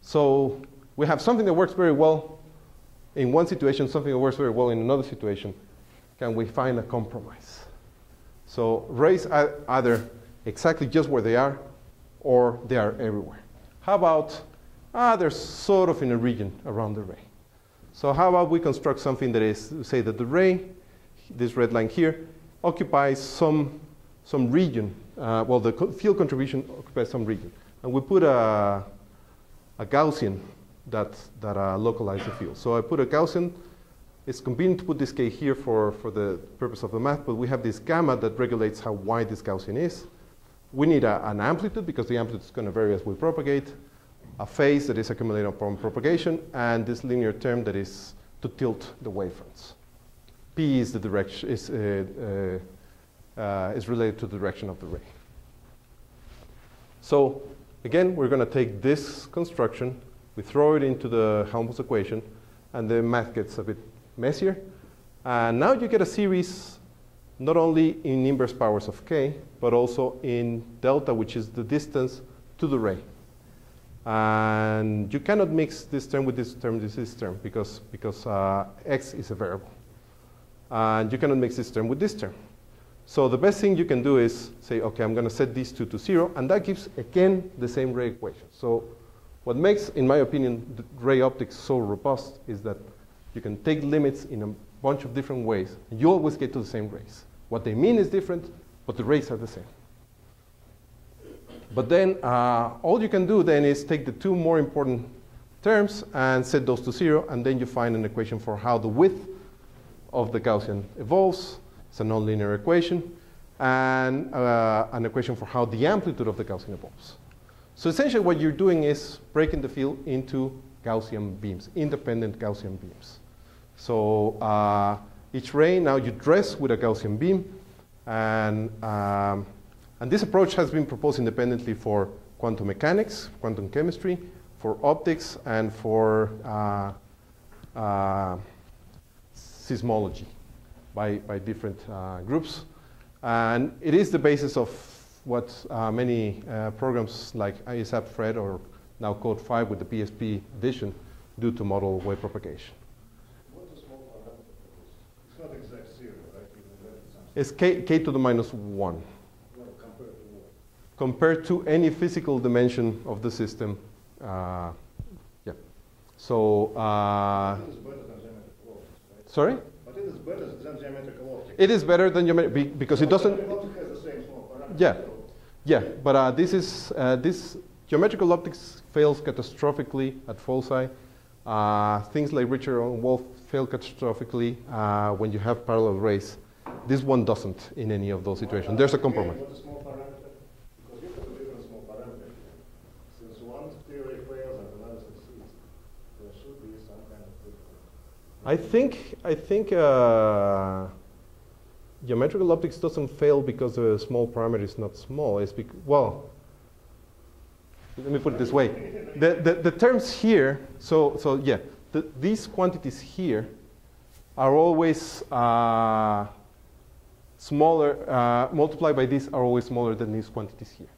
So we have something that works very well in one situation, something that works very well in another situation. Can we find a compromise? So rays are either exactly just where they are, or they are everywhere. How about, they're sort of in a region around the ray. So how about we construct something that is, say that the ray, this red line here, occupies some region. Well, the field contribution occupies some region. And we put a Gaussian that localizes the field. So I put a Gaussian. It's convenient to put this K here for the purpose of the math, but we have this gamma that regulates how wide this Gaussian is. We need an amplitude, because the amplitude is going to vary as we propagate, a phase that is accumulated upon propagation, and this linear term that is to tilt the wavefronts. P is the direction, is related to the direction of the ray. So again, we're going to take this construction, we throw it into the Helmholtz equation, and the math gets a bit messier. And now you get a series not only in inverse powers of k, but also in delta, which is the distance to the ray. And you cannot mix this term with this term, because x is a variable. And you cannot mix this term with this term. So the best thing you can do is say, okay, I'm going to set these two to 0, and that gives, again, the same ray equation. So what makes, in my opinion, the ray optics so robust is that you can take limits in a bunch of different ways, and you always get to the same rays. What they mean is different, but the rays are the same. But then all you can do then is take the two more important terms and set those to 0, and then you find an equation for how the width of the Gaussian evolves. It's a nonlinear equation, and an equation for how the amplitude of the Gaussian evolves. So essentially what you're doing is breaking the field into Gaussian beams, independent Gaussian beams. So each ray, now you dress with a Gaussian beam, and this approach has been proposed independently for quantum mechanics, quantum chemistry, for optics, and for seismology by different groups. And it is the basis of what many programs like ISAP FRED, or now Code 5 with the PSP addition, do to model wave propagation. What does small parameter produce? It's not exact zero, right? It's k to the minus 1. Well, compared to compared to any physical dimension of the system. Yeah. So, It is better than geometrical optics, right? sorry? But it is better than geometrical optics. It is better than geometric because it doesn't. Geometrical optics has the same small parameters. Yeah. So Yeah, but this geometrical optics fails catastrophically at foci. Things like Richard and Wolf fail catastrophically when you have parallel rays. This one doesn't in any of those situations. There's a compromise. What is small parameter? Because you have a different small parameter. Since one theory fails and another succeeds, there should be some kind of difference. I think geometrical optics doesn't fail because the small parameter is not small. It's well, let me put it this way. The terms here, so yeah, these quantities here are always smaller, multiplied by these are always smaller than these quantities here.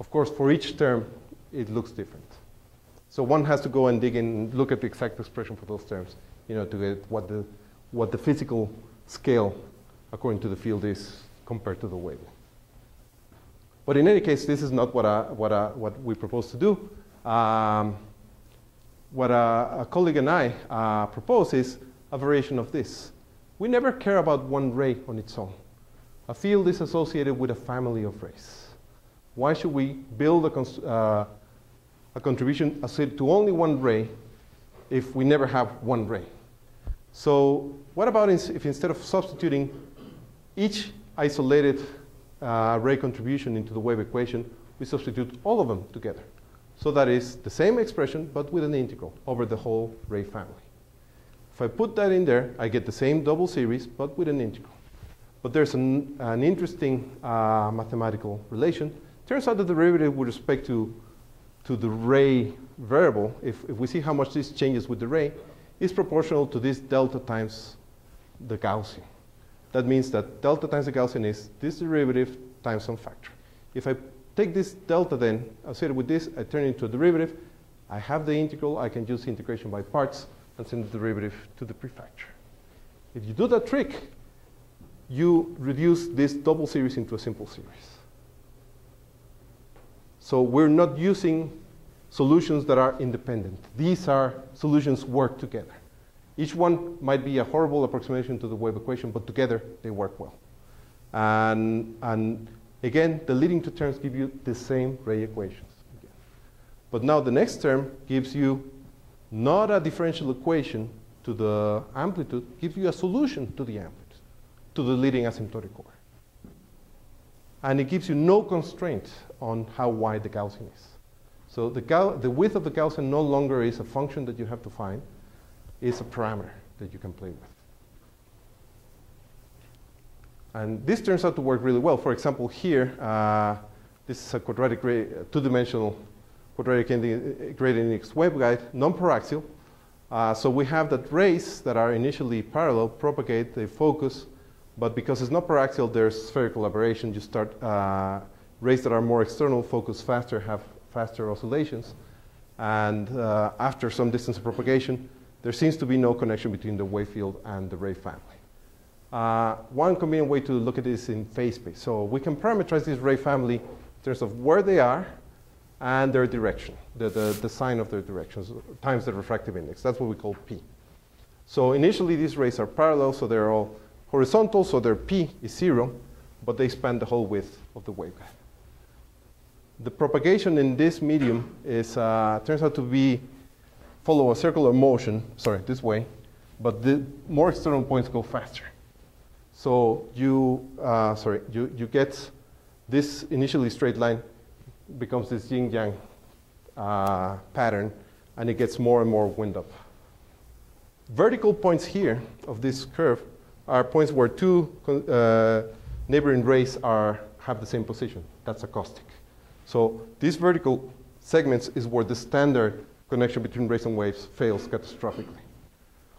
Of course, for each term, it looks different. So one has to go and dig in and look at the exact expression for those terms, to get what the physical scale according to the field is compared to the wave. But in any case, this is not what we propose to do. What a colleague and I propose is a variation of this. We never care about one ray on its own. A field is associated with a family of rays. Why should we build a contribution associated to only one ray if we never have one ray? So what about if instead of substituting each isolated ray contribution into the wave equation, we substitute all of them together? So that is the same expression, but with an integral over the whole ray family. If I put that in there, I get the same double series, but with an integral. But there's an interesting mathematical relation. Turns out the derivative with respect to the ray variable, if we see how much this changes with the ray, is proportional to this delta times the Gaussian. That means that delta times the Gaussian is this derivative times some factor. If I take this delta then, associated with this, I turn it into a derivative. I have the integral. I can use integration by parts and send the derivative to the prefactor. If you do that trick, you reduce this double series into a simple series. So we're not using solutions that are independent. These are solutions work together. Each one might be a horrible approximation to the wave equation, but together they work well. And again, the leading two terms give you the same ray equations. But now the next term gives you not a differential equation to the amplitude, gives you a solution to the amplitude, to the leading asymptotic core. And it gives you no constraint on how wide the Gaussian is. So the width of the Gaussian no longer is a function that you have to find. It's a parameter that you can play with. And this turns out to work really well. For example, here, this is a quadratic two-dimensional quadratic gradient index waveguide, nonparaxial. So we have that rays that are initially parallel propagate, they focus, but because it's not paraxial, there's spherical aberration. You start rays that are more external focus faster, have faster oscillations. And after some distance of propagation, there seems to be no connection between the wave field and the ray family. One convenient way to look at this in phase space. So we can parameterize this ray family in terms of where they are and their direction, the sign of their directions, times the refractive index. That's what we call P. So initially, these rays are parallel, so they're all horizontal, so their P is 0, but they span the whole width of the waveguide. The propagation in this medium is, turns out to follow a circular motion, sorry, this way, but the more external points go faster. So you get this initially straight line becomes this yin-yang pattern, and it gets more and more wind up. Vertical points here of this curve are points where two neighboring rays have the same position. That's acoustic. So these vertical segments is where the standard connection between rays and waves fails catastrophically.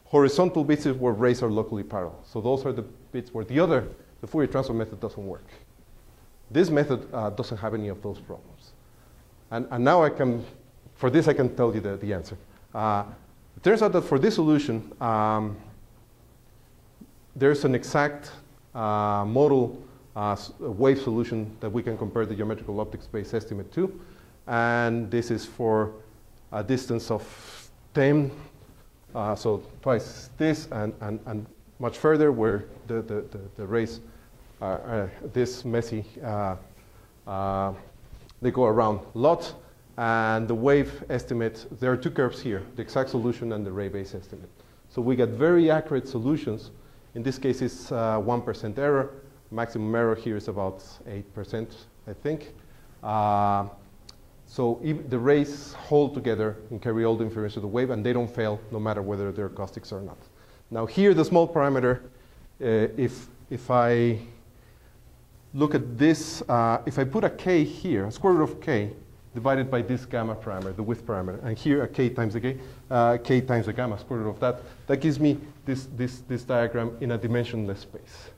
Horizontal bits is where rays are locally parallel. So those are the bits where the Fourier transform method doesn't work. This method doesn't have any of those problems. And now for this I can tell you the answer. It turns out that for this solution, there's an exact modal a wave solution that we can compare the geometrical optics space estimate to. And this is for a distance of 10, so twice this, and much further, where the rays are this messy. They go around a lot. And the wave estimate, there are two curves here, the exact solution and the ray-based estimate. So we get very accurate solutions. In this case, it's 1% error. Maximum error here is about 8%, I think. So the rays hold together and carry all the information of the wave, and they don't fail no matter whether they're acoustics or not. Now here, the small parameter, if I look at this, if I put a k here, a square root of k, divided by this gamma parameter, the width parameter, and here a k times a k times a gamma, square root of that, that gives me this diagram in a dimensionless space.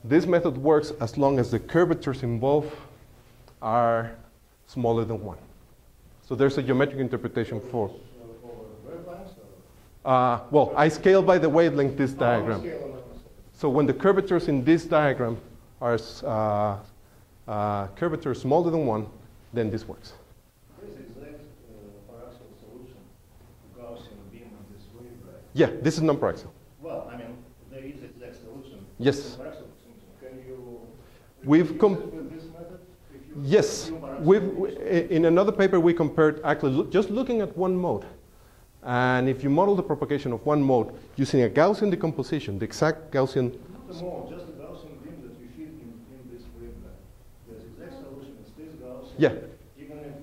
This method works as long as the curvatures involved are smaller than 1. So there's a geometric interpretation for. Well, I scale by the wavelength this diagram. So when the curvatures in this diagram are curvatures smaller than 1, then this works. This is exact paraxial solution to Gaussian beam of this wave, right? Yeah, this is non-paraxial. Well, I mean, there is exact solution. Yes. Paraxial solution. Can you We've use it with this method? Yes. In another paper, we compared actually just looking at one mode. And if you model the propagation of one mode using a Gaussian decomposition, the exact Gaussian. Not the mode, just the Gaussian beam that you feed in this wavelength. There's exact solution. It's this Gaussian. Yeah. Even if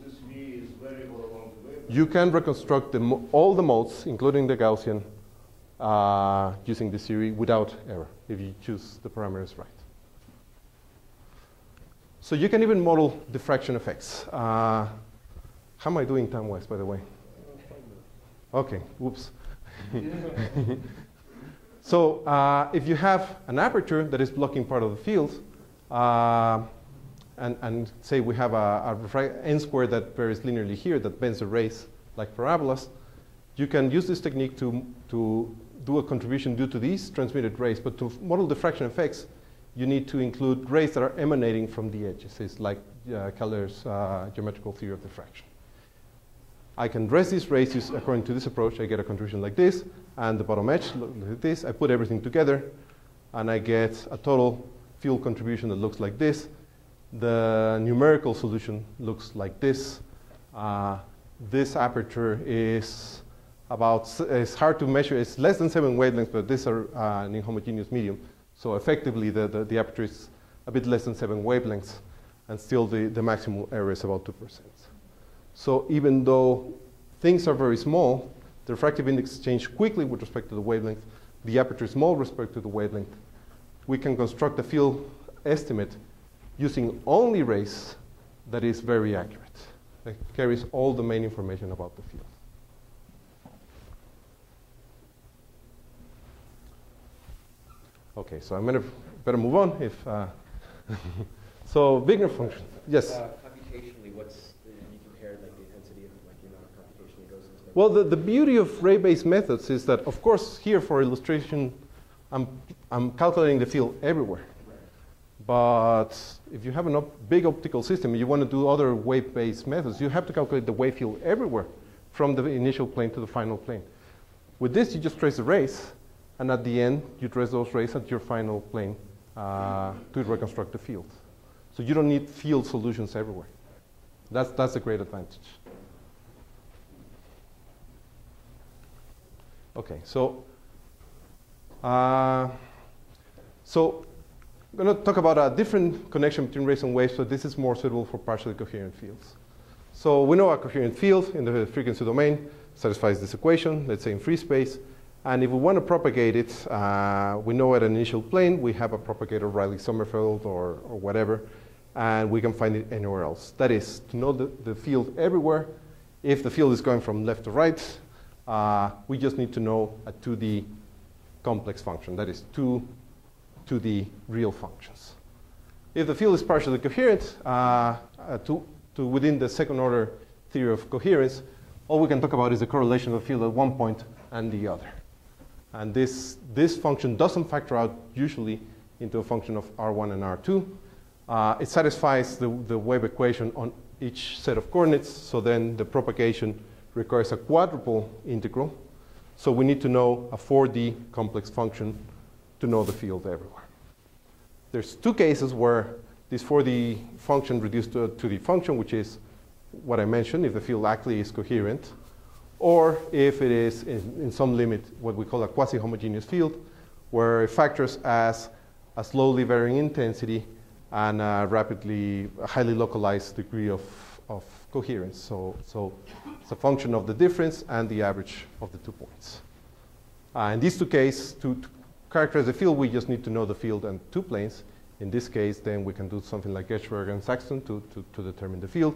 this V is variable along the wavelength. You can reconstruct all the modes, including the Gaussian, using this theory without error, if you choose the parameters right. So you can even model diffraction effects. How am I doing time-wise, by the way? Okay, whoops. So if you have an aperture that is blocking part of the field, and say we have a n square that varies linearly here that bends the rays like parabolas, you can use this technique to do a contribution due to these transmitted rays. But to model diffraction effects, you need to include rays that are emanating from the edges. It's like Keller's geometrical theory of diffraction. I can dress these rays according to this approach. I get a contribution like this, and the bottom edge looks like this. I put everything together, and I get a total field contribution that looks like this. The numerical solution looks like this. This aperture is it's hard to measure. It's less than 7 wavelengths, but these are an inhomogeneous medium. So effectively, the aperture is a bit less than 7 wavelengths, and still the maximum error is about 2%. So even though things are very small, the refractive index changes quickly with respect to the wavelength. The aperture is small with respect to the wavelength. We can construct a field estimate using only rays that is very accurate. It carries all the main information about the field. Okay, so I'm going to better move on. If so, Wigner function. Yes. Computationally, what's you compared like the intensity of like the amount of computation that goes into. Well, the beauty of ray-based methods is that, of course, here for illustration, I'm calculating the field everywhere. Right. But if you have a big optical system and you want to do other wave-based methods, you have to calculate the wave field everywhere, from the initial plane to the final plane. With this, you just trace the rays. And at the end, you trace those rays at your final plane to reconstruct the field. So you don't need field solutions everywhere. That's a great advantage. Okay, so I'm going to talk about a different connection between rays and waves, so this is more suitable for partially coherent fields. So we know a coherent field in the frequency domain satisfies this equation, let's say in free space. And if we want to propagate it, we know at an initial plane, we have a propagator Rayleigh-Sommerfeld or whatever, and we can find it anywhere else. That is, to know the field everywhere. If the field is going from left to right, we just need to know a 2D complex function. That is, 2D real functions. If the field is partially coherent, to within the second order theory of coherence, all we can talk about is the correlation of the field at one point and the other. And this function doesn't factor out usually into a function of R1 and R2. It satisfies the wave equation on each set of coordinates, so then the propagation requires a quadruple integral. So we need to know a 4D complex function to know the field everywhere. There's two cases where this 4D function reduced to a 2D function, which is what I mentioned, if the field actually is coherent, or if it is, in some limit, what we call a quasi-homogeneous field, where it factors as a slowly varying intensity and a highly localized degree of coherence. So it's a function of the difference and the average of the 2 points. In these two cases, to characterize the field, we just need to know the field and 2 planes. In this case, then we can do something like Gershberg and Saxton to determine the field.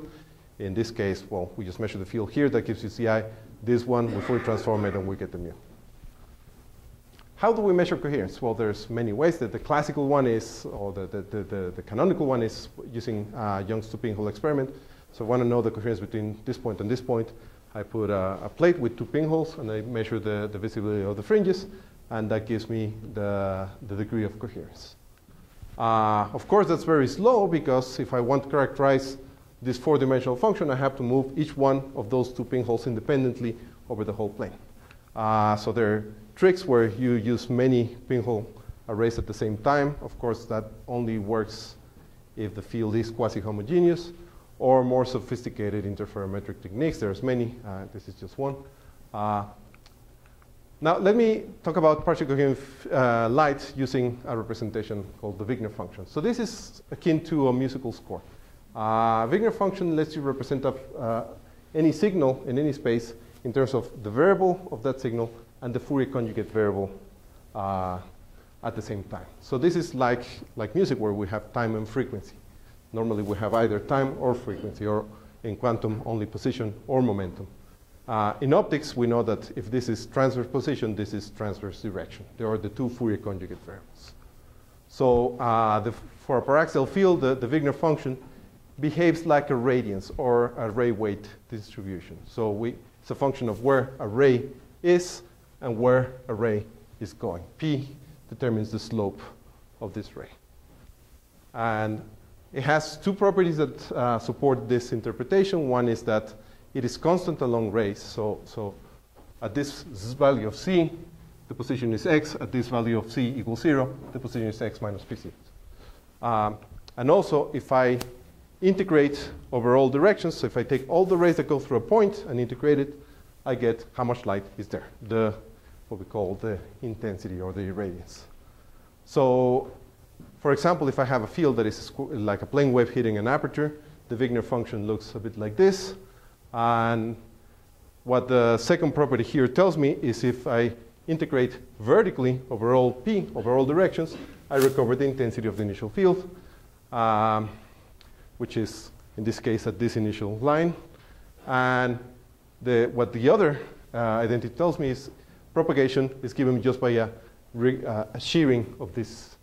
In this case, well, we just measure the field here. That gives you Ci. This one, we fully transform it, and we get the mu. How do we measure coherence? Well, there's many ways. The classical one is, or the canonical one is using Young's two-pinhole experiment. So I want to know the coherence between this point and this point. I put a plate with 2 pinholes, and I measure the visibility of the fringes, and that gives me the degree of coherence. Of course, that's very slow, because if I want to characterize this 4-dimensional function, I have to move each one of those 2 pinholes independently over the whole plane. So there are tricks where you use many pinhole arrays at the same time. Of course, that only works if the field is quasi-homogeneous, or more sophisticated interferometric techniques. There's many. This is just one. Now, let me talk about partially coherent light using a representation called the Wigner function. So this is akin to a musical score. Wigner function lets you represent any signal in any space in terms of the variable of that signal and the Fourier conjugate variable at the same time. So this is like music, where we have time and frequency. Normally, we have either time or frequency, or in quantum, only position or momentum. In optics, we know that if this is transverse position, this is transverse direction. There are the 2 Fourier conjugate variables. So for a paraxial field, the Wigner function behaves like a radiance or a ray weight distribution. So it's a function of where a ray is and where a ray is going. P determines the slope of this ray. And it has 2 properties that support this interpretation. One is that it is constant along rays. So at this value of c, the position is x. At this value of c equals 0, the position is x minus pc. And also, if I integrate over all directions, so if I take all the rays that go through a point and integrate it, I get how much light is there, what we call the intensity or the irradiance. So, for example, if I have a field that is like a plane wave hitting an aperture, the Wigner function looks a bit like this. And what the second property here tells me is if I integrate vertically over all p, over all directions, I recover the intensity of the initial field, which is, in this case, at this initial line. And what the other identity tells me is propagation is given just by a shearing of this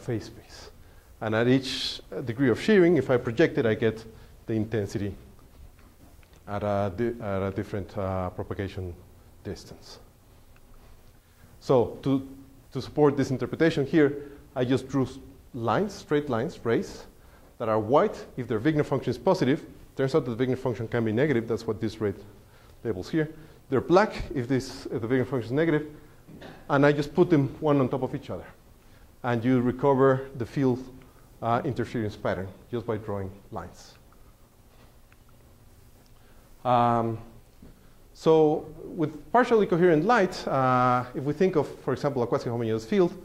phase space. And at each degree of shearing, if I project it, I get the intensity at a different propagation distance. So to support this interpretation here, I just drew lines, straight lines, rays, that are white if their Wigner function is positive. Turns out that the Wigner function can be negative. That's what this red labels here. They're black if the Wigner function is negative. And I just put them one on top of each other. And you recover the field interference pattern just by drawing lines. So with partially coherent light, if we think of, for example, a quasi-homogeneous field,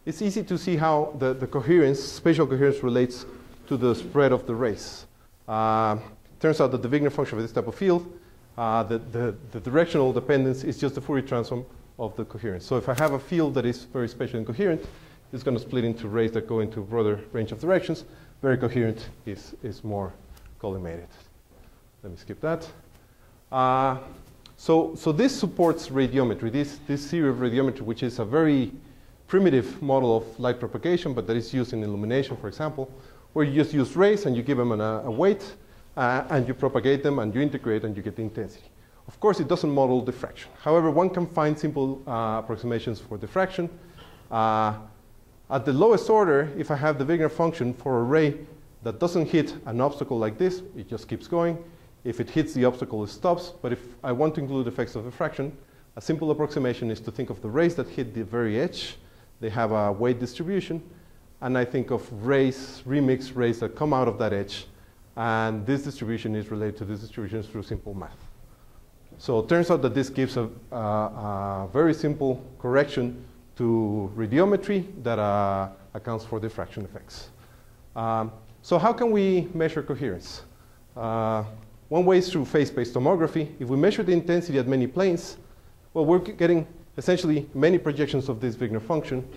it's easy to see how the coherence, spatial coherence, relates to the spread of the rays. Turns out that the Wigner function of this type of field, the directional dependence is just the Fourier transform of the coherence. So if I have a field that is very spatial incoherent, it's going to split into rays that go into a broader range of directions. Very coherent is more collimated. Let me skip that. So this supports radiometry, this theory of radiometry, which is a very primitive model of light propagation, but that is used in illumination, for example, where you just use rays and you give them a weight, and you propagate them and you integrate and you get the intensity. Of course, it doesn't model diffraction. However, one can find simple approximations for diffraction. At the lowest order, if I have the Wigner function for a ray that doesn't hit an obstacle like this, it just keeps going. If it hits the obstacle, it stops. But if I want to include effects of diffraction, a simple approximation is to think of the rays that hit the very edge. They have a weight distribution. And I think of rays, remixed rays that come out of that edge. And this distribution is related to this distribution through simple math. So it turns out that this gives a very simple correction to radiometry that accounts for diffraction effects. So how can we measure coherence? One way is through phase-space tomography. If we measure the intensity at many planes, well, we're getting essentially many projections of this Wigner function.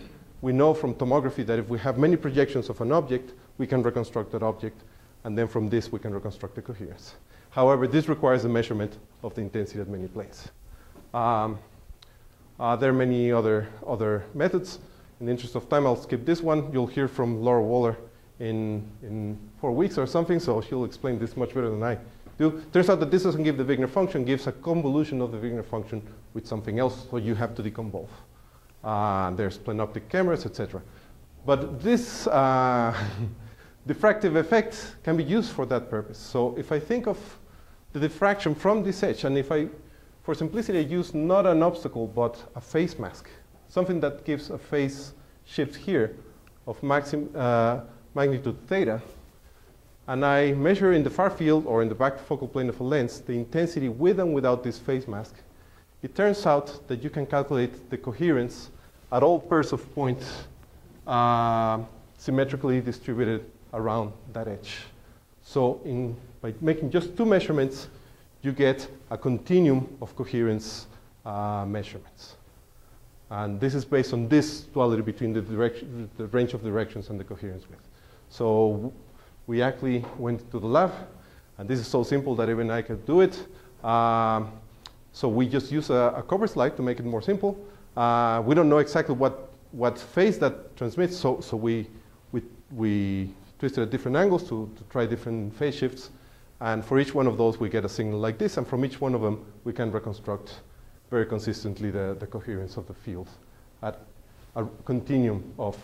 We know from tomography that if we have many projections of an object, we can reconstruct that object. And then from this, we can reconstruct the coherence. However, this requires a measurement of the intensity at many planes. There are many other methods. In the interest of time, I'll skip this one. You'll hear from Laura Waller in 4 weeks or something, so she'll explain this much better than I do. Turns out that this doesn't give the Wigner function, gives a convolution of the Wigner function with something else, so you have to deconvolve. There's planoptic cameras, etc. But this diffractive effect can be used for that purpose. So if I think of the diffraction from this edge, and if I, for simplicity, I use not an obstacle, but a phase mask, something that gives a phase shift here of magnitude theta, and I measure in the far field or in the back focal plane of a lens the intensity with and without this phase mask, it turns out that you can calculate the coherence at all pairs of points symmetrically distributed around that edge. So by making just 2 measurements, you get a continuum of coherence measurements. And this is based on this duality between the range of directions and the coherence width. So we actually went to the lab, and this is so simple that even I could do it. So we just use a cover slide to make it more simple. We don't know exactly what phase that transmits, so we twisted at different angles to try different phase shifts. And for each one of those, we get a signal like this. And from each one of them, we can reconstruct very consistently the coherence of the field at a continuum of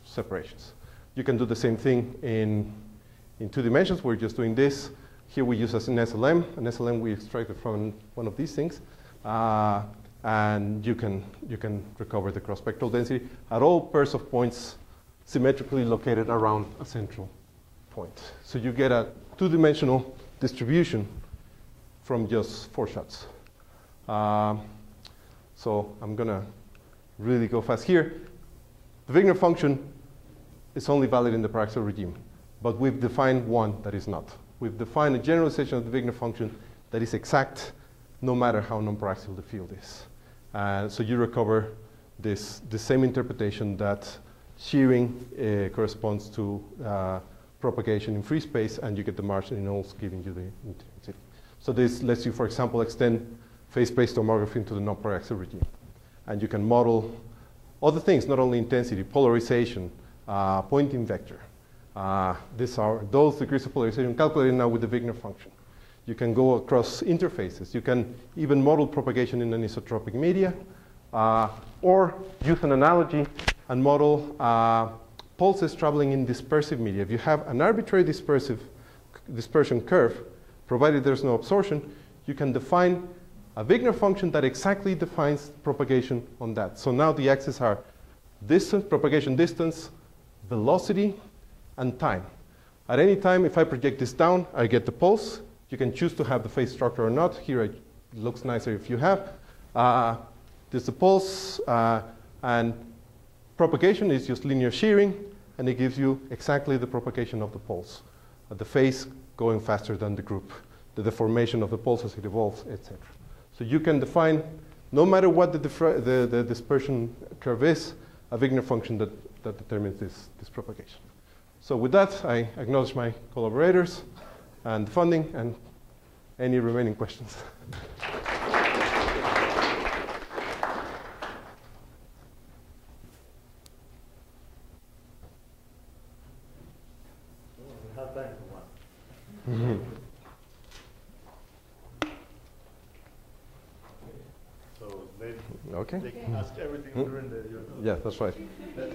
separations. You can do the same thing in 2 dimensions. We're just doing this. Here we use an SLM. An SLM we extracted from one of these things. And you can recover the cross-spectral density at all pairs of points symmetrically located around a central point. So you get a 2-dimensional distribution from just 4 shots. So I'm going to really go fast here. The Wigner function is only valid in the paraxial regime, but we've defined one that is not. We've defined a generalization of the Wigner function that is exact no matter how nonparaxial the field is. So you recover the same interpretation that shearing corresponds to propagation in free space, and you get the marginals giving you the intensity. So this lets you, for example, extend phase-space tomography into the nonparaxial regime. And you can model other things, not only intensity, polarization, Poynting vector. These are those degrees of polarization calculated now with the Wigner function. You can go across interfaces. You can even model propagation in an isotropic media, or use an analogy and model pulses traveling in dispersive media. If you have an arbitrary dispersion curve, provided there's no absorption, you can define a Wigner function that exactly defines propagation on that. So now the axes are distance, propagation distance, velocity, and time. At any time, if I project this down, I get the pulse. You can choose to have the phase structure or not. Here it looks nicer if you have. There's the pulse, and propagation is just linear shearing, and it gives you exactly the propagation of the pulse. The phase going faster than the group, the deformation of the pulse as it evolves, etc. So you can define, no matter what the dispersion curve is, a Wigner function that determines this propagation. So with that, I acknowledge my collaborators and funding and any remaining questions. We have time for one. So, Okay. They can ask everything during the. Yeah, that's right. That-